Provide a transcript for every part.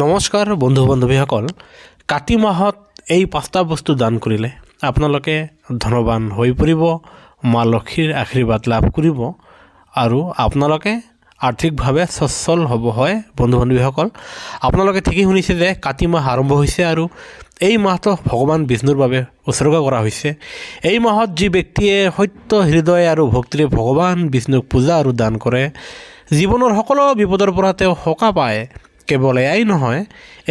নমস্কাৰ বন্ধু বান্ধৱীসকল, কাতি মাহত এই 5টা বস্তু দান কৰিলে আপোনালোকে ধনবান হৈ পৰিব, মা লক্ষ্মীৰ আশীৰ্বাদ লাভ কৰিব আৰু আপোনালোকে আৰ্থিকভাৱে সচ্ছল হ'ব। হয় বন্ধু বান্ধৱীসকল, আপোনালোকে ঠিকই শুনিছে যে কাতি মাহ আৰম্ভ হৈছে আৰু এই মাহটো ভগৱান বিষ্ণুৰ বাবে উৎসৰ্গা কৰা হৈছে। এই মাহত যি ব্যক্তিয়ে সত্য হৃদয় আৰু ভক্তিৰে ভগৱান বিষ্ণুক পূজা আৰু দান কৰে, জীৱনৰ সকলো বিপদৰ পৰা তেওঁ সকাহ পায়। কেৱল এয়াই নহয়,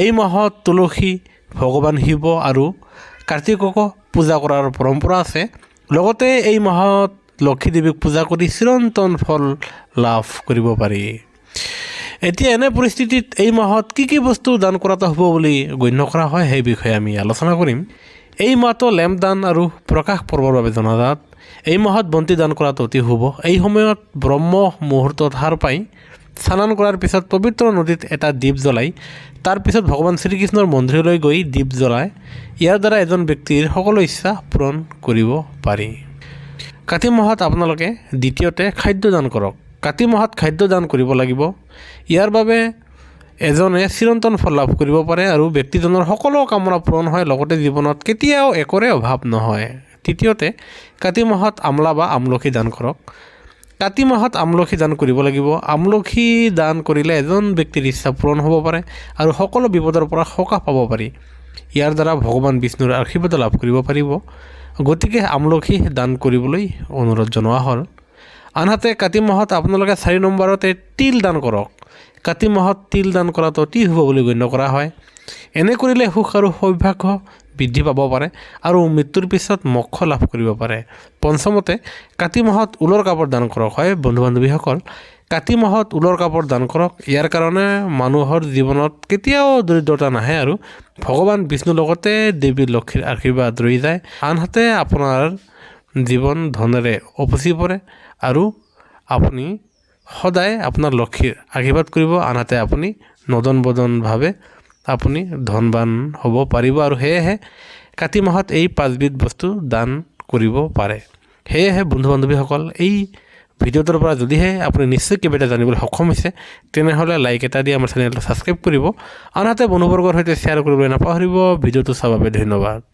এই মাহত তুলসী, ভগৱান শিৱ আৰু কাৰ্তিককো পূজা কৰাৰ পৰম্পৰা আছে। লগতে এই মাহত লক্ষ্মী দেৱীক পূজা কৰি চিৰন্তন ফল লাভ কৰিব পাৰি। এতিয়া এনে পৰিস্থিতিত এই মাহত কি বস্তু দান কৰাটো হ'ব বুলি গণ্য কৰা হয়, সেই বিষয়ে আমি আলোচনা কৰিম। এই মাহটো লেম্প দান আৰু প্ৰকাশ পৰ্বৰ বাবে জনাজাত। এই মাহত বন্তি দান কৰাটো অতি শুভ। এই সময়ত ব্ৰহ্ম মুহূৰ্তত সাৰ পাই স্নান কৰাৰ পিছত পবিত্ৰ নদীত এটা দীপ জ্বলাই তাৰ পিছত ভগৱান শ্ৰীকৃষ্ণৰ মন্দিৰলৈ গৈ দীপ জ্বলায়। ইয়াৰ দ্বাৰা এজন ব্যক্তিৰ সকলো ইচ্ছা পূৰণ কৰিব পাৰি। কাতি মাহত আপোনালোকে দ্বিতীয়তে খাদ্য দান কৰক। কাতি মাহত খাদ্য দান কৰিব লাগিব। ইয়াৰ বাবে এজনে চিৰন্তন ফল লাভ কৰিব পাৰে আৰু ব্যক্তিজনৰ সকলো কামনা পূৰণ হয়, লগতে জীৱনত কেতিয়াও একোৰে অভাৱ নহয়। তৃতীয়তে কাতি মাহত আমলা বা আমলখি দান কৰক। কাতি মাহত আমলখি দান কৰিব লাগিব। আমলখি দান কৰিলে এজন ব্যক্তিৰ ইচ্ছা পূৰণ হ'ব পাৰে আৰু সকলো বিপদৰ পৰা সকাহ পাব পাৰি। ইয়াৰ দ্বাৰা ভগৱান বিষ্ণুৰ আশীৰ্বাদ লাভ কৰিব পাৰিব। গতিকে আমলখি দান কৰিবলৈ অনুৰোধ জনোৱা হ'ল। আনহাতে কাতি মাহত আপোনালোকে 4 নম্বৰতে তিল দান কৰক। কাতি মাহত তিল দান কৰাটো অতি শুভ বুলি গণ্য কৰা হয়। এনে কৰিলে সুখ আৰু সৌভাগ্য বৃদ্ধি পাব পাৰে আৰু মৃত্যুৰ পিছত মোক্ষ লাভ কৰিব পাৰে। পঞ্চমতে কাতি মাহত ঊলৰ কাপোৰ দান কৰক। হয় বন্ধু বান্ধৱীসকল, কাতি মাহত ঊলৰ কাপোৰ দান কৰক। ইয়াৰ কাৰণে মানুহৰ জীৱনত কেতিয়াও দৰিদ্ৰতা নাহে আৰু ভগৱান বিষ্ণুৰ লগতে দেৱী লক্ষ্মীৰ আশীৰ্বাদ ৰৈ যায়। আনহাতে আপোনাৰ জীৱন ধনেৰে উপচি পৰে আৰু আপুনি সদায় আপোনাৰ লক্ষ্মীৰ আশীৰ্বাদ কৰিব। আনহাতে আপুনি নদন বদনভাৱে আপুনি ধনবান হ'ব পাৰিব আৰু সেয়েহে কাতি মাহত এই 5বিধ বস্তু দান কৰিব পাৰে। সেয়েহে বন্ধু বান্ধৱীসকল, এই ভিডিঅ'টোৰ পৰা যদিহে আপুনি নিশ্চয় কিবা এটা জানিবলৈ সক্ষম হৈছে, তেনেহ'লে লাইক এটা দি আমাৰ চেনেলটো ছাবস্ক্ৰাইব কৰিব। আনহাতে বন্ধুবৰ্গৰ সৈতে শ্বেয়াৰ কৰিবলৈ নাপাহৰিব। ভিডিঅ'টো চাবৰ বাবে ধন্যবাদ।